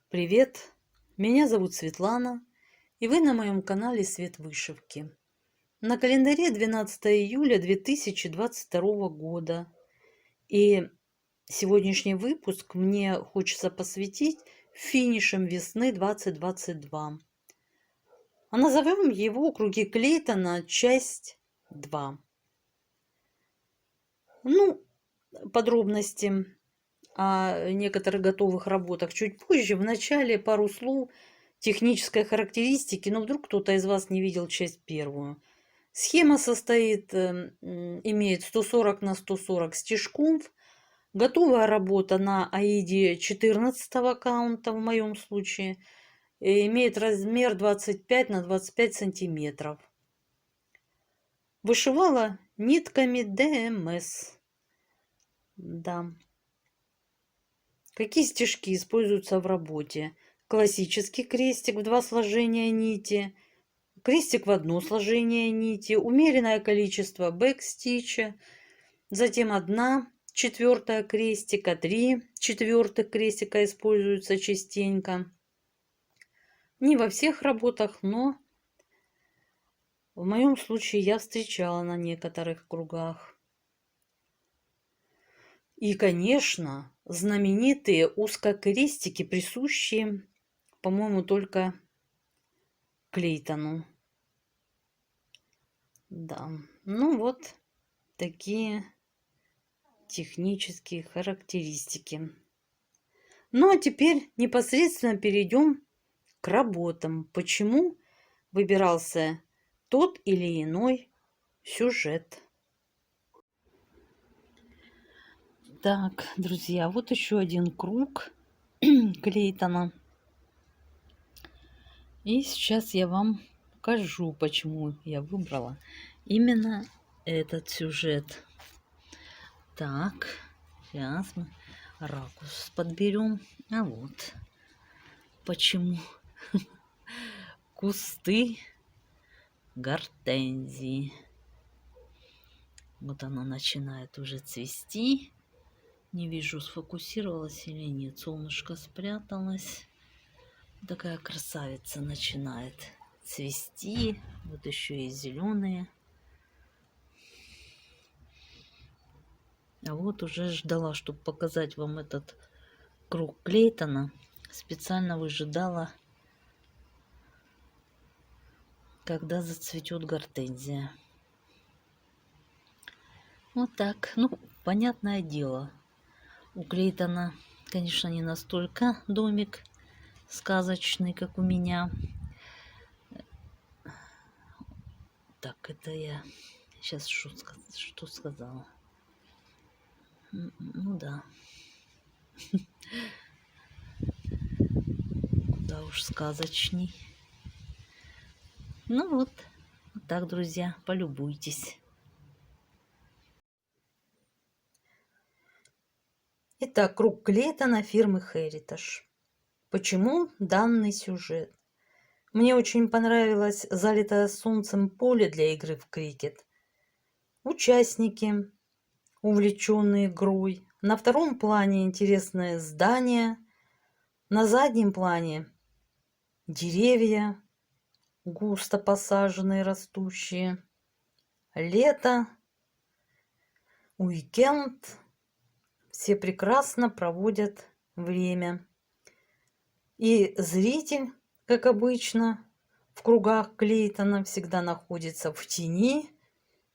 Привет! Меня зовут Светлана, и вы на моем канале Свет Вышивки. На календаре 12 июля 2022 года. И сегодняшний выпуск мне хочется посвятить финишам весны 2022. А назовем его «Круги Клейтона. Часть 2». Подробности о некоторых готовых работах чуть позже. В начале пару слов технической характеристики, но вдруг кто-то из вас не видел часть первую. Схема имеет 140 на 140 стежков. Готовая работа на аиде 14 каунта в моем случае. Имеет размер 25 на 25 сантиметров. Вышивала нитками ДМС. Да. Какие стежки используются в работе? Классический крестик в 2 сложения нити, крестик в 1 сложение нити, умеренное количество бэкстича, затем 1/4 крестика, 3/4 крестика используются частенько. Не во всех работах, но в моем случае я встречала на некоторых кругах. И, конечно, знаменитые узкокрестики, присущие, по-моему, только Клейтону. Да, вот такие технические характеристики. А теперь непосредственно перейдем к работам. Почему выбирался тот или иной сюжет. Так, друзья, вот еще один круг Клейтона. И сейчас я вам покажу, почему я выбрала именно этот сюжет. Так, сейчас мы ракурс подберем. А вот почему. Кусты гортензии. Вот она начинает уже цвести. Не вижу, сфокусировалась или нет. Солнышко спряталось. Такая красавица начинает цвести. Вот еще и зеленые. А вот уже ждала, чтобы показать вам этот круг Клейтона. Специально выжидала, когда зацветет гортензия. Вот так. Понятное дело. У Клейтона, конечно, не настолько домик сказочный, как у меня. Так, это я сейчас что сказала? Да. Куда уж сказочней. Вот так, друзья, полюбуйтесь. Итак, круг Клейтона фирмы Heritage. Почему данный сюжет? Мне очень понравилось залитое солнцем поле для игры в крикет. Участники, увлеченные игрой. На втором плане интересное здание. На заднем плане деревья, густо посаженные, растущие. Лето, уикенд. Все прекрасно проводят время. И зритель, как обычно, в кругах Клейтона всегда находится в тени,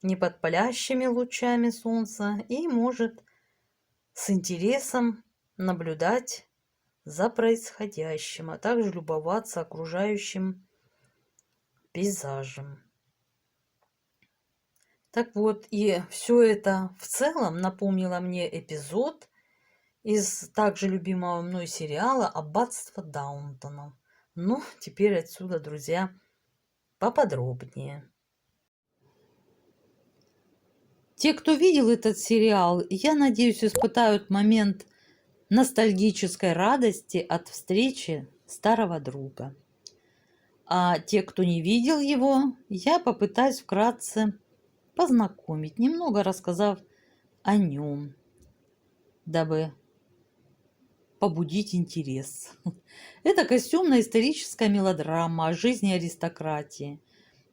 не под палящими лучами солнца, и может с интересом наблюдать за происходящим, а также любоваться окружающим пейзажем. Так вот, и все это в целом напомнило мне эпизод из также любимого мной сериала «Аббатство Даунтона». Теперь отсюда, друзья, поподробнее. Те, кто видел этот сериал, я надеюсь, испытают момент ностальгической радости от встречи старого друга. А те, кто не видел его, я попытаюсь вкратце познакомить, немного рассказав о нем, дабы побудить интерес. Это костюмно-историческая мелодрама о жизни аристократии.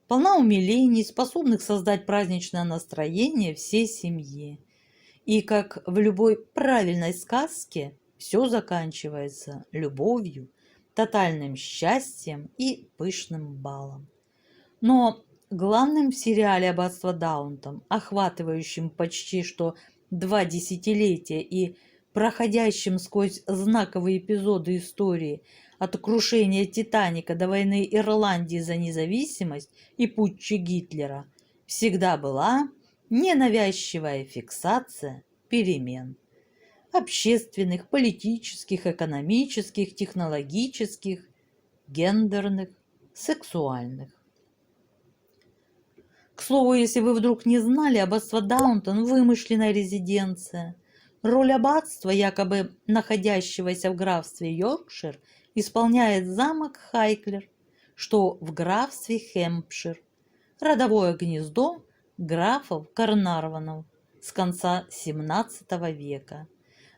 Полна умилений, способных создать праздничное настроение всей семье. И как в любой правильной сказке, все заканчивается любовью, тотальным счастьем и пышным балом. Но главным в сериале «Аббатство Даунтон», охватывающим почти что 2 десятилетия и проходящим сквозь знаковые эпизоды истории от крушения «Титаника» до войны Ирландии за независимость и путча Гитлера, всегда была ненавязчивая фиксация перемен общественных, политических, экономических, технологических, гендерных, сексуальных. К слову, если вы вдруг не знали, аббатство Даунтон – вымышленная резиденция. Роль аббатства, якобы находящегося в графстве Йоркшир, исполняет замок Хайклер, что в графстве Хэмпшир, родовое гнездо графов Карнарвонов с конца XVII века.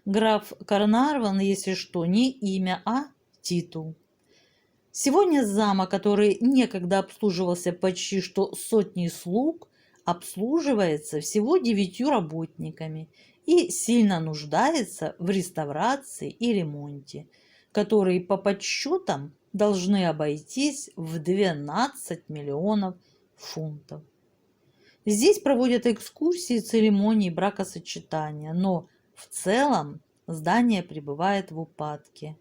Граф Карнарвон, если что, не имя, а титул. Сегодня замок, который некогда обслуживался почти что сотней слуг, обслуживается всего 9 работниками и сильно нуждается в реставрации и ремонте, которые по подсчетам должны обойтись в 12 миллионов фунтов. Здесь проводят экскурсии, церемонии бракосочетания, но в целом здание пребывает в упадке.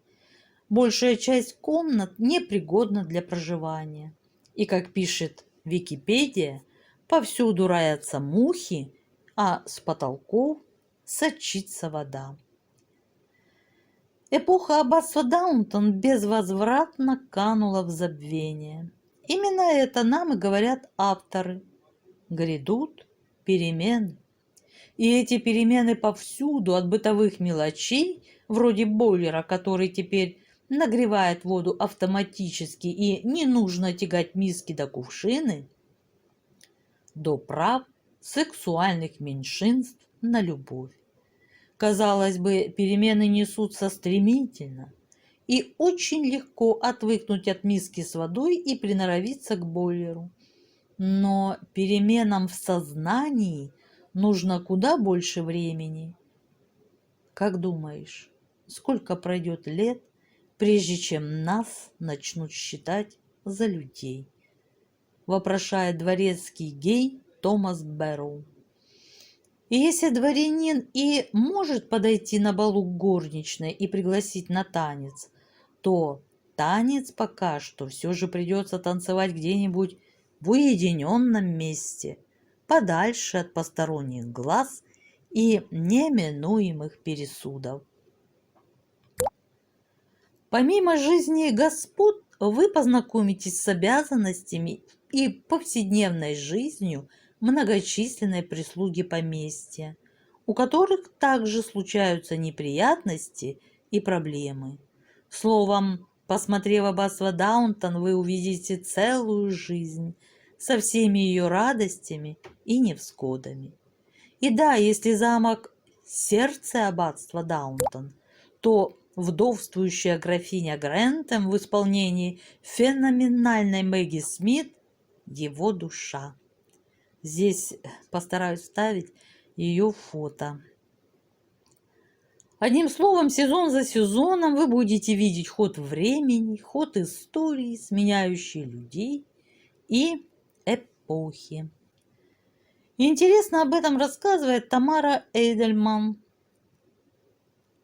Большая часть комнат непригодна для проживания. И, как пишет Википедия, повсюду роятся мухи, а с потолков сочится вода. Эпоха аббатства Даунтон безвозвратно канула в забвение. Именно это нам и говорят авторы. Грядут перемены. И эти перемены повсюду, от бытовых мелочей, вроде бойлера, который теперь нагревает воду автоматически и не нужно тягать миски до кувшины, до прав сексуальных меньшинств на любовь. Казалось бы, перемены несутся стремительно, и очень легко отвыкнуть от миски с водой и приноровиться к бойлеру. Но переменам в сознании нужно куда больше времени. Как думаешь, сколько пройдет лет, прежде чем нас начнут считать за людей? Вопрошает дворецкий гей Томас Бэрроу. И если дворянин и может подойти на балу к горничной и пригласить на танец, то танец пока что все же придется танцевать где-нибудь в уединенном месте, подальше от посторонних глаз и неминуемых пересудов. Помимо жизни господ, вы познакомитесь с обязанностями и повседневной жизнью многочисленной прислуги поместья, у которых также случаются неприятности и проблемы. Словом, посмотрев аббатство Даунтон, вы увидите целую жизнь со всеми ее радостями и невзгодами. И да, если замок – сердце аббатства Даунтон, то вдовствующая графиня Грентем в исполнении феноменальной Мэгги Смит – его душа. Здесь постараюсь вставить ее фото. Одним словом, сезон за сезоном вы будете видеть ход времени, ход истории, сменяющие людей и эпохи. Интересно об этом рассказывает Тамара Эйдельман.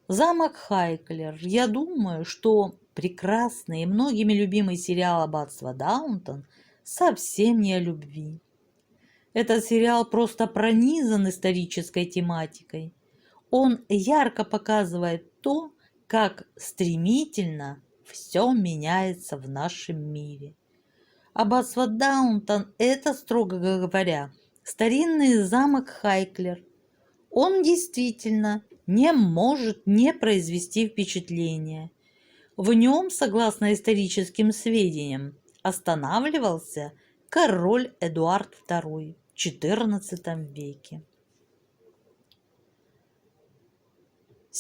Замок Хайклер. Я думаю, что прекрасный и многими любимый сериал «Аббатство Даунтон» совсем не о любви. Этот сериал просто пронизан исторической тематикой. Он ярко показывает то, как стремительно все меняется в нашем мире. Аббатство Даунтон – это, строго говоря, старинный замок Хайклер. Он действительно не может не произвести впечатления. В нем, согласно историческим сведениям, останавливался король Эдуард II в XIV веке.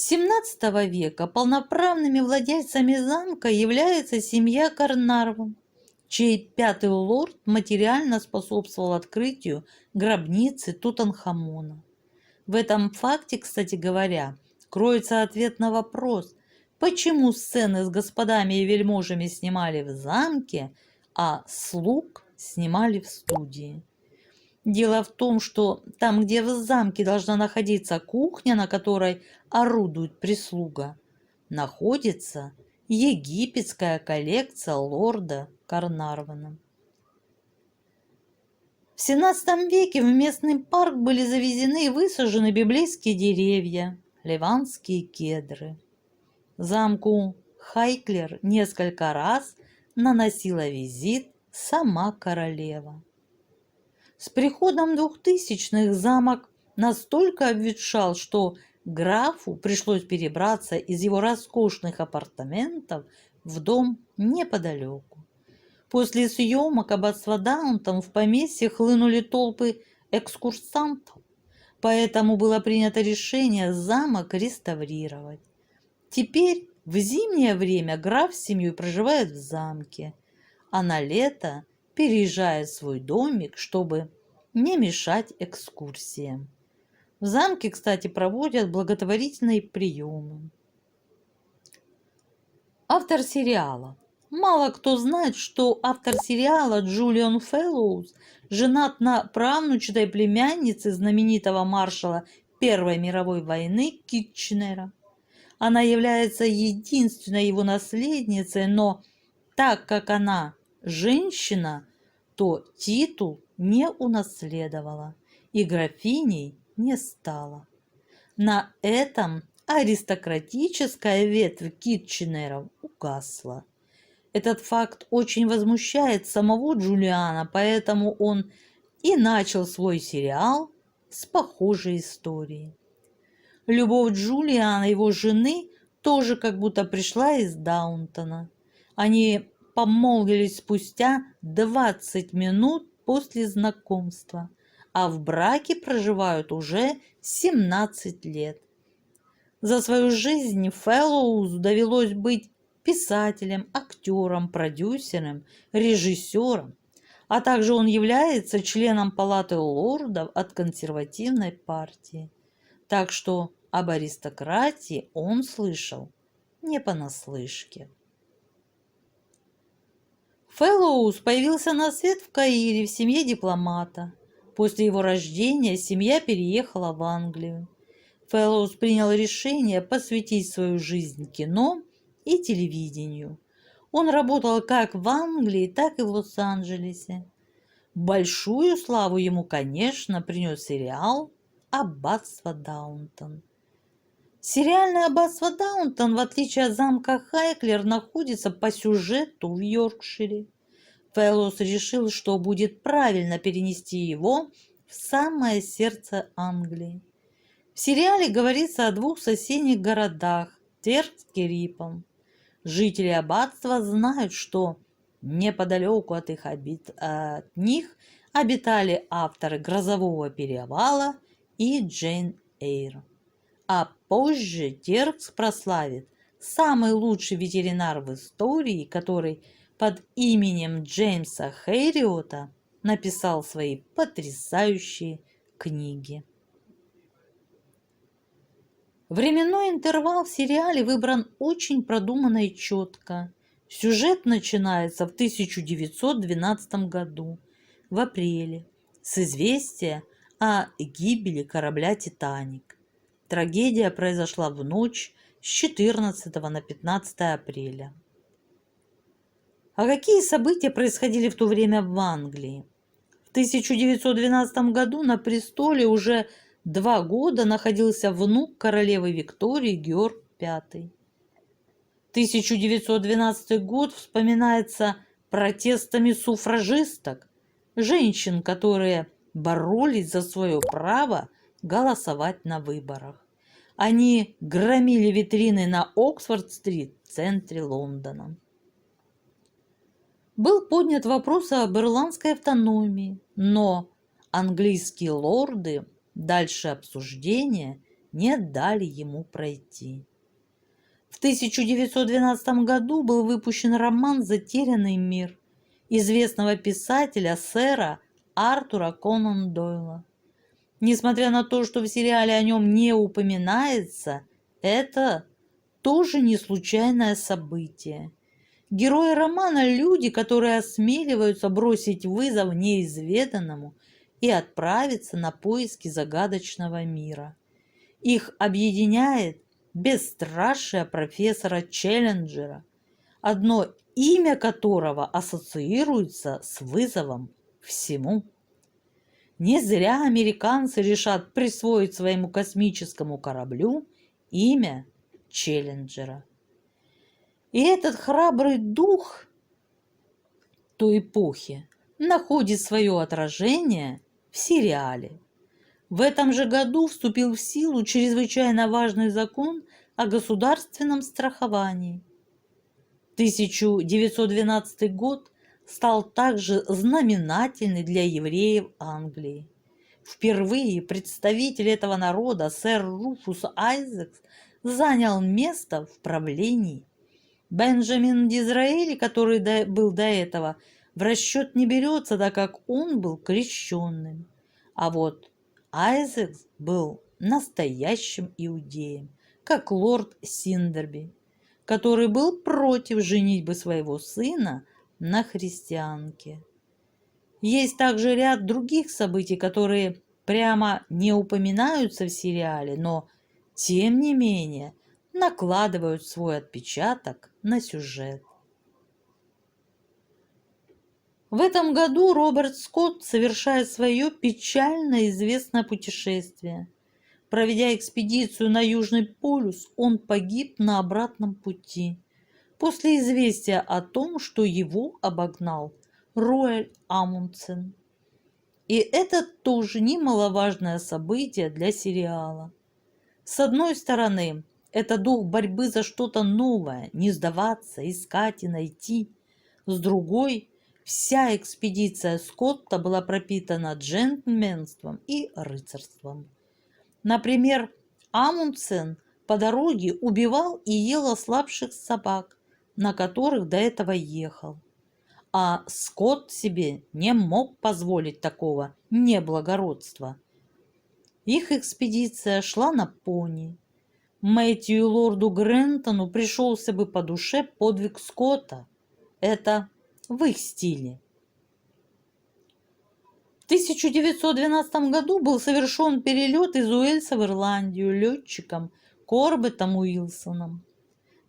С XVII века полноправными владельцами замка является семья Карнарвон, чей пятый лорд материально способствовал открытию гробницы Тутанхамона. В этом факте, кстати говоря, кроется ответ на вопрос, почему сцены с господами и вельможами снимали в замке, а слуг снимали в студии. Дело в том, что там, где в замке должна находиться кухня, на которой орудует прислуга, находится египетская коллекция лорда Карнарвона. В XVII веке в местный парк были завезены и высажены библейские деревья, ливанские кедры. Замку Хайклер несколько раз наносила визит сама королева. С приходом 2000-х замок настолько обветшал, что графу пришлось перебраться из его роскошных апартаментов в дом неподалеку. После съемок «Аббатства Даунтон» в поместье хлынули толпы экскурсантов, поэтому было принято решение замок реставрировать. Теперь в зимнее время граф с семьей проживает в замке, а на лето переезжает в свой домик, чтобы не мешать экскурсиям. В замке, кстати, проводят благотворительные приемы. Автор сериала. Мало кто знает, что автор сериала Джулиан Фэллоуз женат на правнучатой племяннице знаменитого маршала Первой мировой войны Китченера. Она является единственной его наследницей, но так как она женщина, то титул не унаследовала и графиней не стала. На этом аристократическая ветвь Китченеров угасла. Этот факт очень возмущает самого Джулиана, поэтому он и начал свой сериал с похожей историей. Любовь Джулиана и его жены тоже как будто пришла из Даунтона. Они помолвились спустя 20 минут после знакомства, а в браке проживают уже 17 лет. За свою жизнь Фэллоузу довелось быть писателем, актером, продюсером, режиссером, а также он является членом Палаты лордов от консервативной партии. Так что об аристократии он слышал не понаслышке. Фэллоуз появился на свет в Каире в семье дипломата. После его рождения семья переехала в Англию. Фэллоуз принял решение посвятить свою жизнь кино и телевидению. Он работал как в Англии, так и в Лос-Анджелесе. Большую славу ему, конечно, принес сериал «Аббатство Даунтон». Сериальное «Аббатство Даунтон», в отличие от замка Хайклер, находится по сюжету в Йоркшире. Фэллоуз решил, что будет правильно перенести его в самое сердце Англии. В сериале говорится о двух соседних городах – Теркс и Рипон. Жители аббатства знают, что неподалеку от них обитали авторы «Грозового перевала» и «Джейн Эйр». А позже Теркс прославит самый лучший ветеринар в истории, который под именем Джеймса Хэриота написал свои потрясающие книги. Временной интервал в сериале выбран очень продуманно и четко. Сюжет начинается в 1912 году, в апреле, с известия о гибели корабля «Титаник». Трагедия произошла в ночь с 14 на 15 апреля. А какие события происходили в то время в Англии? В 1912 году на престоле уже 2 года находился внук королевы Виктории Георг V. 1912 год вспоминается протестами суфражисток, женщин, которые боролись за свое право голосовать на выборах. Они громили витрины на Оксфорд-стрит в центре Лондона. Был поднят вопрос об ирландской автономии, но английские лорды дальше обсуждения не дали ему пройти. В 1912 году был выпущен роман «Затерянный мир» известного писателя сэра Артура Конан Дойла. Несмотря на то, что в сериале о нем не упоминается, это тоже не случайное событие. Герои романа – люди, которые осмеливаются бросить вызов неизведанному и отправиться на поиски загадочного мира. Их объединяет бесстрашие профессора Челленджера, одно имя которого ассоциируется с вызовом всему. Не зря американцы решат присвоить своему космическому кораблю имя Челленджера. И этот храбрый дух той эпохи находит свое отражение в сериале. В этом же году вступил в силу чрезвычайно важный закон о государственном страховании. 1912 год стал также знаменательный для евреев Англии. Впервые представитель этого народа, сэр Руфус Айзекс, занял место в правлении. Бенджамин Дизраэли, который был до этого, в расчет не берется, так как он был крещенным. А вот Айзекс был настоящим иудеем, как лорд Синдерби, который был против женитьбы своего сына на христианке. Есть также ряд других событий, которые прямо не упоминаются в сериале, но, тем не менее, накладывают свой отпечаток на сюжет. В этом году Роберт Скотт совершает свое печально известное путешествие. Проведя экспедицию на Южный полюс, он погиб на обратном пути после известия о том, что его обогнал Роальд Амундсен. И это тоже немаловажное событие для сериала. С одной стороны, это дух борьбы за что-то новое, не сдаваться, искать и найти. С другой, вся экспедиция Скотта была пропитана джентльменством и рыцарством. Например, Амундсен по дороге убивал и ел ослабших собак, на которых до этого ехал. А Скотт себе не мог позволить такого неблагородства. Их экспедиция шла на пони. Мэтью и лорду Грентону пришелся бы по душе подвиг Скотта. Это в их стиле. В 1912 году был совершен перелет из Уэльса в Ирландию летчиком Корбеттом Уилсоном.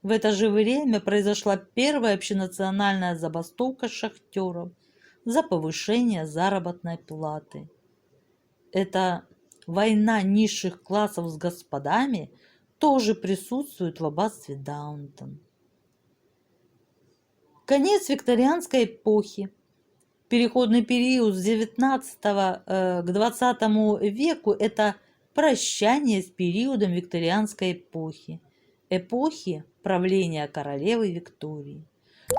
В это же время произошла первая общенациональная забастовка шахтеров за повышение заработной платы. Эта война низших классов с господами тоже присутствует в аббатстве Даунтон. Конец викторианской эпохи. Переходный период с XIX к XX веку – это прощание с периодом викторианской эпохи, эпохи правления королевы Виктории.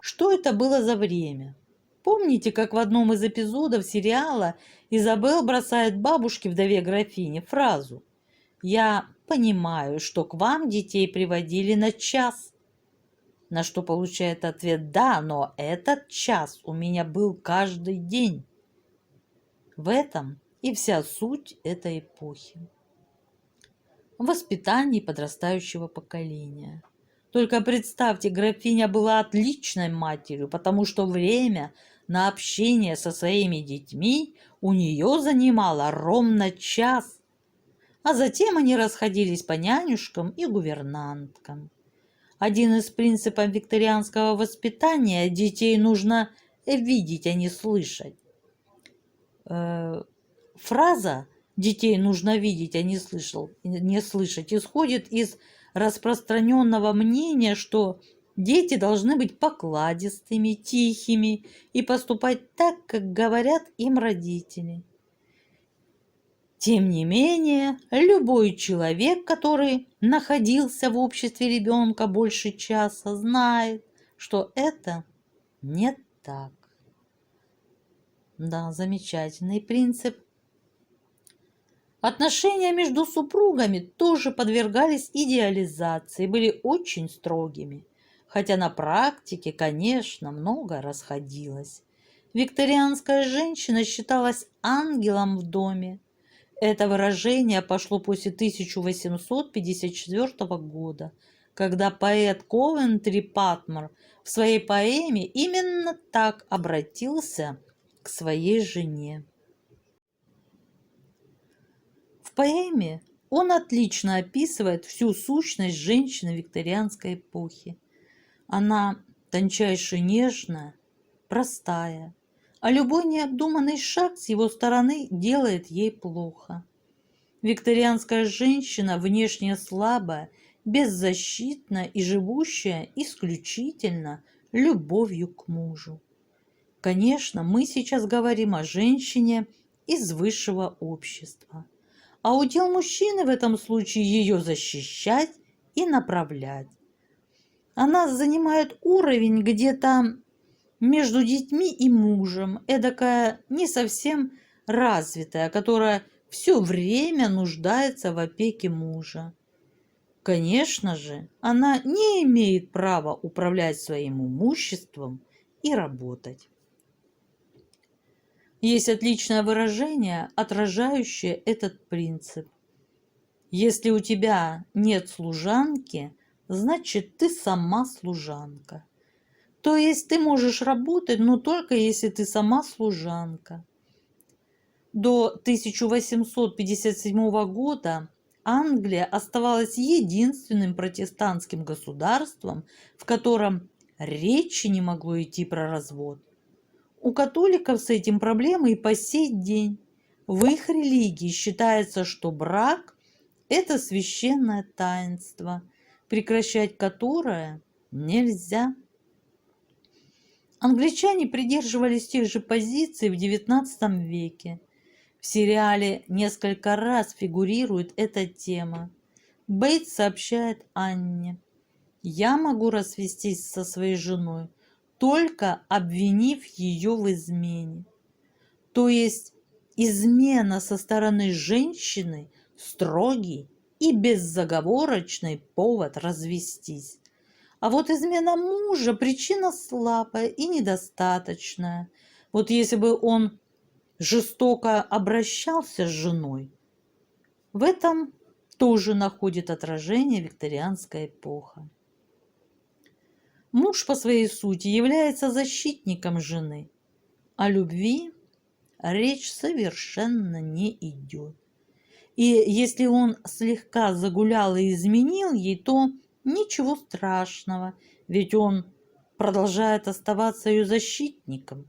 Что это было за время? Помните, как в одном из эпизодов сериала Изабелл бросает бабушке, вдове графини, фразу «Я понимаю, что к вам детей приводили на час», на что получает ответ «Да, но этот час у меня был каждый день». В этом и вся суть этой эпохи. Воспитание подрастающего поколения. Только представьте, графиня была отличной матерью, потому что время на общение со своими детьми у нее занимало ровно час, а затем они расходились по нянюшкам и гувернанткам. Один из принципов викторианского воспитания – детей нужно видеть, а не слышать. Фраза «детей нужно видеть, а не слышать» исходит из распространенного мнения, что дети должны быть покладистыми, тихими и поступать так, как говорят им родители. Тем не менее, любой человек, который находился в обществе ребенка больше часа, знает, что это не так. Да, замечательный принцип. Отношения между супругами тоже подвергались идеализации, были очень строгими, хотя на практике, конечно, многое расходилось. Викторианская женщина считалась ангелом в доме. Это выражение пошло после 1854 года, когда поэт Ковентри Патмор в своей поэме именно так обратился к своей жене. В поэме он отлично описывает всю сущность женщины викторианской эпохи. Она тончайше нежная, простая, а любой необдуманный шаг с его стороны делает ей плохо. Викторианская женщина внешне слабая, беззащитная и живущая исключительно любовью к мужу. Конечно, мы сейчас говорим о женщине из высшего общества. А удел мужчины в этом случае ее защищать и направлять. Она занимает уровень где-то между детьми и мужем, эдакая не совсем развитая, которая все время нуждается в опеке мужа. Конечно же, она не имеет права управлять своим имуществом и работать. Есть отличное выражение, отражающее этот принцип. Если у тебя нет служанки, значит ты сама служанка. То есть ты можешь работать, но только если ты сама служанка. До 1857 года Англия оставалась единственным протестантским государством, в котором речи не могло идти про развод. У католиков с этим проблемы и по сей день. В их религии считается, что брак – это священное таинство, прекращать которое нельзя. Англичане придерживались тех же позиций в XIX веке. В сериале несколько раз фигурирует эта тема. Бейтс сообщает Анне: «Я могу развестись со своей женой, только обвинив ее в измене». То есть измена со стороны женщины – строгий и безоговорочный повод развестись. А вот измена мужа – причина слабая и недостаточная. Вот если бы он жестоко обращался с женой, в этом тоже находит отражение викторианская эпоха. Муж по своей сути является защитником жены, о любви речь совершенно не идет. И если он слегка загулял и изменил ей, то ничего страшного, ведь он продолжает оставаться ее защитником.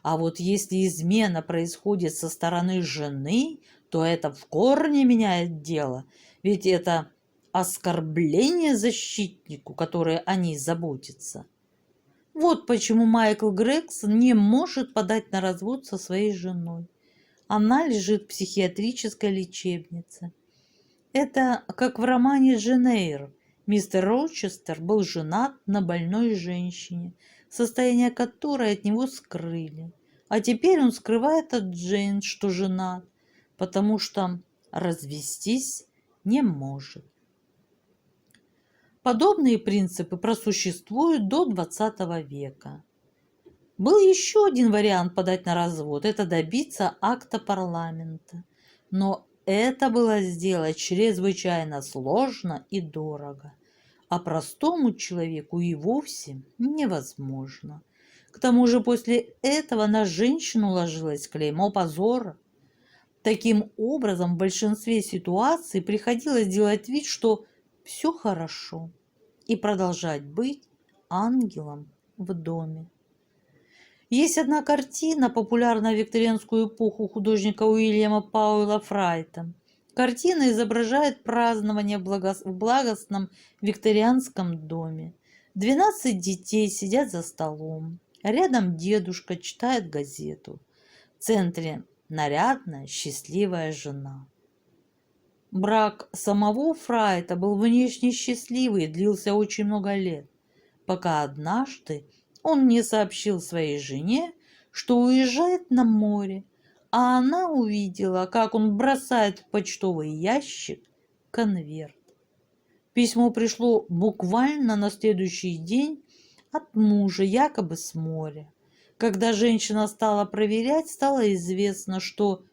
А вот если измена происходит со стороны жены, то это в корне меняет дело, ведь это оскорбление защитнику, который о ней заботится. Вот почему Майкл Грегсон не может подать на развод со своей женой. Она лежит в психиатрической лечебнице. Это как в романе «Джейн Эйр». Мистер Рочестер был женат на больной женщине, состояние которой от него скрыли. А теперь он скрывает от Джейн, что женат, потому что развестись не может. Подобные принципы просуществуют до XX века. Был еще один вариант подать на развод – это добиться акта парламента. Но это было сделать чрезвычайно сложно и дорого, а простому человеку и вовсе невозможно. К тому же после этого на женщину ложилось клеймо позора. Таким образом, в большинстве ситуаций приходилось делать вид, что все хорошо, и продолжать быть ангелом в доме. Есть одна картина, популярная в викторианскую эпоху художника Уильяма Пауэлла Фрайта. Картина изображает празднование в благостном викторианском доме. 12 детей сидят за столом. Рядом дедушка читает газету. В центре нарядная, счастливая жена. Брак самого Фрайта был внешне счастливый и длился очень много лет, пока однажды он не сообщил своей жене, что уезжает на море, а она увидела, как он бросает в почтовый ящик конверт. Письмо пришло буквально на следующий день от мужа, якобы с моря. Когда женщина стала проверять, стало известно, что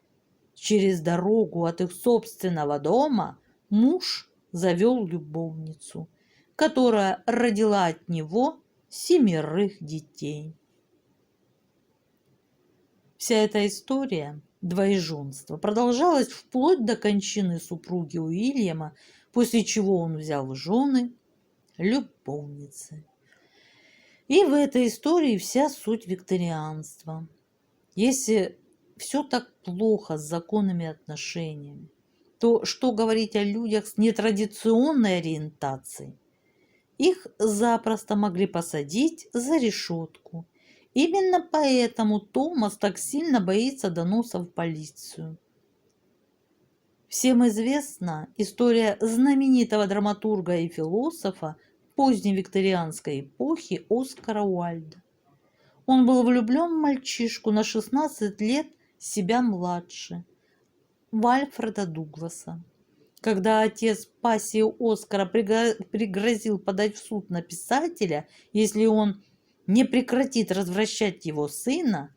через дорогу от их собственного дома муж завел любовницу, которая родила от него 7 детей. Вся эта история двоеженства продолжалась вплоть до кончины супруги Уильяма, после чего он взял в жены любовницы. И в этой истории вся суть викторианства. Если все так плохо с законными отношениями, то что говорить о людях с нетрадиционной ориентацией? Их запросто могли посадить за решетку. Именно поэтому Томас так сильно боится доноса в полицию. Всем известна история знаменитого драматурга и философа поздней викторианской эпохи Оскара Уальда. Он был влюблен в мальчишку на 16 лет себя младше, в Альфреда Дугласа. Когда отец пассии Оскара пригрозил подать в суд на писателя, если он не прекратит развращать его сына,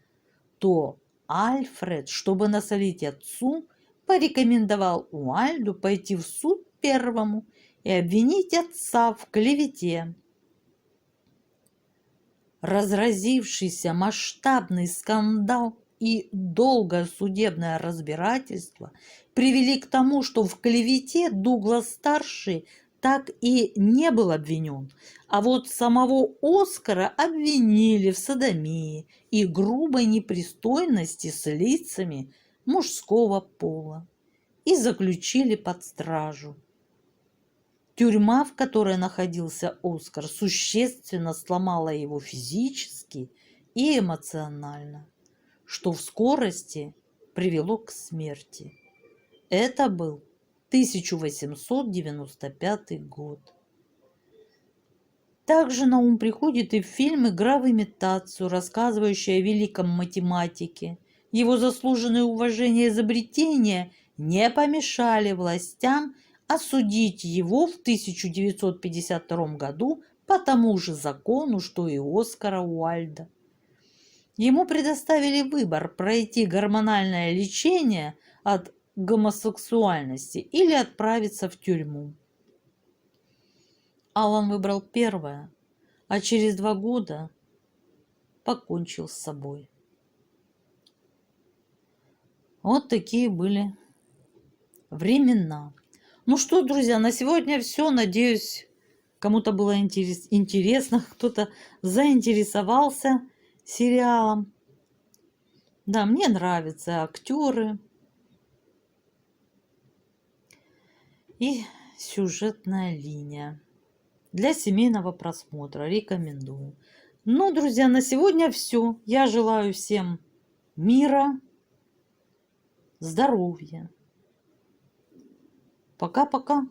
то Альфред, чтобы насолить отцу, порекомендовал Уальду пойти в суд первому и обвинить отца в клевете. Разразившийся масштабный скандал и долгое судебное разбирательство привели к тому, что в клевете Дуглас-старший так и не был обвинен, а вот самого Оскара обвинили в содомии и грубой непристойности с лицами мужского пола и заключили под стражу. Тюрьма, в которой находился Оскар, существенно сломала его физически и эмоционально, что в скорости привело к смерти. Это был 1895 год. Также на ум приходит и фильм «Игра в имитацию», рассказывающий о великом математике. Его заслуженное уважение и изобретения не помешали властям осудить его в 1952 году по тому же закону, что и Оскара Уальда. Ему предоставили выбор пройти гормональное лечение от гомосексуальности или отправиться в тюрьму. Алан выбрал первое, а через 2 года покончил с собой. Вот такие были времена. Ну что, друзья, на сегодня все. Надеюсь, кому-то было интересно, кто-то заинтересовался сериалом. Да, мне нравятся актеры и сюжетная линия. Для семейного просмотра рекомендую. Ну, друзья, на сегодня все. Я желаю всем мира, здоровья. Пока-пока.